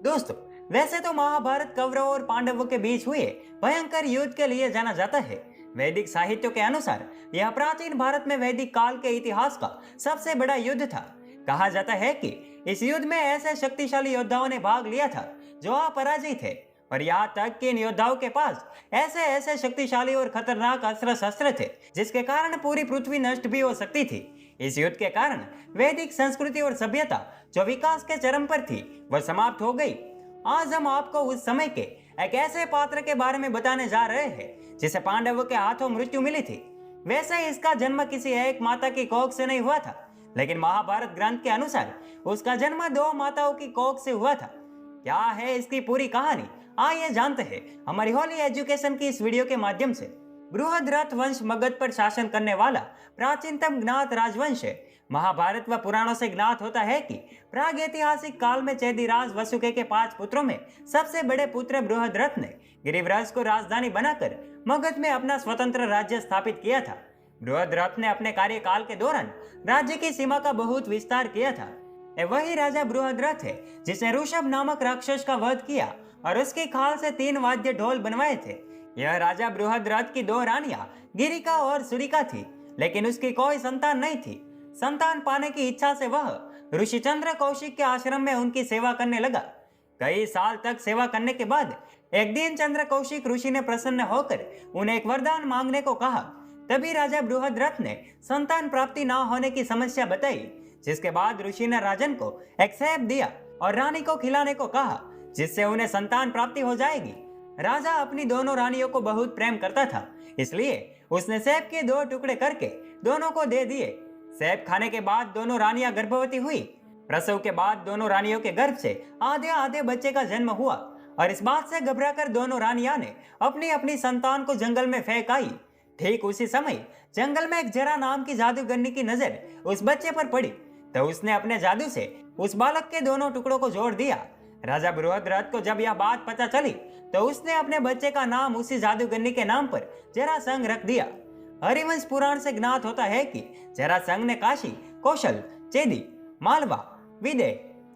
दोस्तों, वैसे तो महाभारत कौरवों और पांडवों के बीच हुए भयंकर युद्ध के लिए जाना जाता है। वैदिक साहित्य के अनुसार यह प्राचीन भारत में वैदिक काल के इतिहास का सबसे बड़ा युद्ध था। कहा जाता है कि इस युद्ध में ऐसे शक्तिशाली योद्धाओं ने भाग लिया था जो अपराजित थे, और यहाँ तक कि इन योद्धाओं के पास ऐसे ऐसे शक्तिशाली और खतरनाक अस्त्र शस्त्र थे जिसके कारण पूरी पृथ्वी नष्ट भी हो सकती थी। इस युद्ध के कारण वैदिक संस्कृति और सभ्यता जो विकास के चरम पर थी वह समाप्त हो गई। आज हम आपको उस समय के एक ऐसे पात्र के बारे में बताने जा रहे हैं जिसे पांडवों के हाथों मृत्यु मिली थी। वैसे इसका जन्म किसी एक माता की कोख से नहीं हुआ था, लेकिन महाभारत ग्रंथ के अनुसार उसका जन्म दो माताओं की कोख से हुआ था। क्या है इसकी पूरी कहानी, आइए जानते हैं हमारी होली एजुकेशन की इस वीडियो के माध्यम से। बृहद्रथ वंश मगध पर शासन करने वाला प्राचीनतम ज्ञात राजवंश है। महाभारत व पुराणों से ज्ञात होता है कि प्रागैतिहासिक काल में चैदिराज वसुके के 5 पुत्रों में सबसे बड़े पुत्र बृहद्रथ ने गिरिव्रज को राजधानी बनाकर मगध में अपना स्वतंत्र राज्य स्थापित किया था। बृहद्रथ ने अपने कार्यकाल के दौरान राज्य की सीमा का बहुत विस्तार किया था। वही राजा बृहद्रथ है जिसने ऋषभ नामक राक्षस का वध किया और उसकी खाल से 3 वाद्य ढोल बनवाए थे। यह राजा बृहद्रथ की 2 रानियां गिरिका और सुरिका थी, लेकिन उसकी कोई संतान नहीं थी। संतान पाने की इच्छा से वह ऋषि चंद्र कौशिक के आश्रम में उनकी सेवा करने लगा। कई साल तक सेवा करने के बाद एक दिन चंद्र कौशिक ऋषि ने प्रसन्न होकर उन्हें एक वरदान मांगने को कहा। तभी राजा बृहद्रथ ने संतान प्राप्ति न होने की समस्या बताई, जिसके बाद ऋषि ने राजन को एक सेब दिया और रानी को खिलाने को कहा, जिससे उन्हें संतान प्राप्ति हो जाएगी। राजा अपनी दोनों रानियों को बहुत प्रेम करता था, इसलिए उसने सेब के 2 टुकड़े करके दोनों को दे दिए। सेब खाने के बाद दोनों रानियां गर्भवती हुई। प्रसव के बाद दोनों रानियों के गर्भ से आधे आधे बच्चे का जन्म हुआ, और इस बात से घबराकर दोनों रानियां ने अपनी अपनी संतान को जंगल में फेंक आई। ठीक उसी समय जंगल में एक जरा नाम की जादूगरनी की नजर उस बच्चे पर पड़ी, तो उसने अपने जादू से उस बालक के दोनों टुकड़ों को जोड़ दिया। राजा बृहद्रथ को जब यह बात पता चली तो उसने अपने बच्चे का नाम उसी जादूगरनी के नाम पर जरासंध रख दिया। हरिवंश पुराण से ज्ञात होता है कि जरासंध ने काशी, कौशल, चेदी, मालवा, विदेह,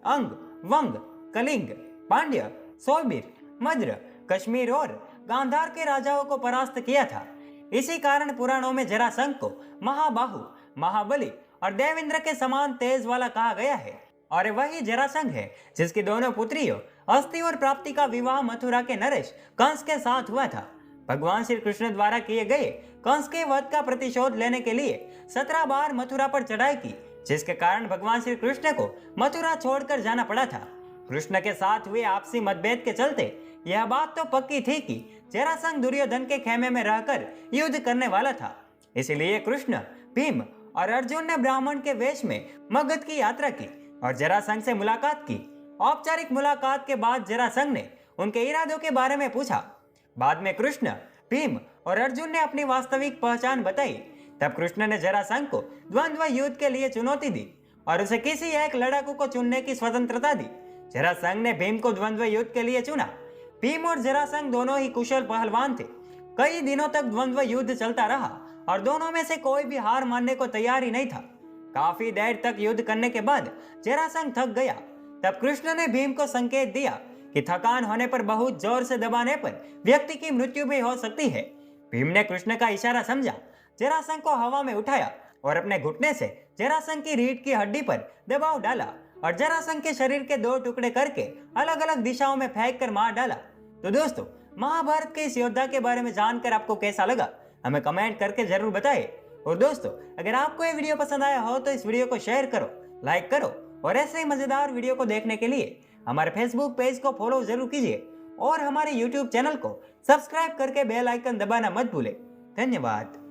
अंग, वंग, कलिंग, पांड्य, सौबीर, मद्र, कश्मीर और गांधार के राजाओं को परास्त किया था। इसी कारण पुराणों में जरासंध को महाबाहु, महाबली और देवेंद्र के समान तेज वाला कहा गया है। और वही जरासंध है जिसकी दोनों पुत्रियों अस्थि और प्राप्ति का विवाह मथुरा के नरेश कंस के साथ हुआ था। भगवान श्री कृष्ण द्वारा किए गए कंस के वध का प्रतिशोध लेने के लिए 17 बार मथुरा पर चढ़ाई की, जिसके कारण भगवान श्री कृष्ण को मथुरा छोड़कर जाना पड़ा था। कृष्ण के साथ हुए आपसी मतभेद के चलते यह बात तो पक्की थी कि जरासंध दुर्योधन के खेमे में रहकर युद्ध करने वाला था। इसलिए कृष्ण, भीम और अर्जुन ने ब्राह्मण के वेश में मगध की यात्रा की और जरासंध से मुलाकात की। औपचारिक मुलाकात के बाद जरासंध ने उनके इरादों के बारे में पूछा। बाद में कृष्ण, भीम और अर्जुन ने अपनी वास्तविक पहचान बताई। तब कृष्ण ने जरासंध को द्वंद्व युद्ध के लिए चुनौती दी और उसे किसी एक लड़ाकू को चुनने की स्वतंत्रता दी। जरासंध ने भीम को द्वंद्व युद्ध के लिए चुना। भीम और जरासंध दोनों ही कुशल पहलवान थे। कई दिनों तक द्वंद्व युद्ध चलता रहा और दोनों में से कोई भी हार मानने को तैयार ही नहीं था। काफी देर तक युद्ध करने के बाद जरासंध थक गया। तब कृष्ण ने भीम को संकेत दिया कि थकान होने पर बहुत जोर से दबाने पर व्यक्ति की मृत्यु भी हो सकती है। भीम ने कृष्ण का इशारा समझा, जरासंध को हवा में उठाया और अपने घुटने से जरासंध की रीढ़ की हड्डी पर दबाव डाला और जरासंध के शरीर के 2 टुकड़े करके अलग अलग दिशाओं में फेंक कर मार डाला। तो दोस्तों, महाभारत के इस योद्धा के बारे में जानकर आपको कैसा लगा, हमें कमेंट करके जरूर बताएं। और दोस्तों, अगर आपको ये वीडियो पसंद आया हो तो इस वीडियो को शेयर करो, लाइक करो, और ऐसे ही मजेदार वीडियो को देखने के लिए हमारे फेसबुक पेज को फॉलो जरूर कीजिए और हमारे यूट्यूब चैनल को सब्सक्राइब करके बेल आइकन दबाना मत भूलें। धन्यवाद।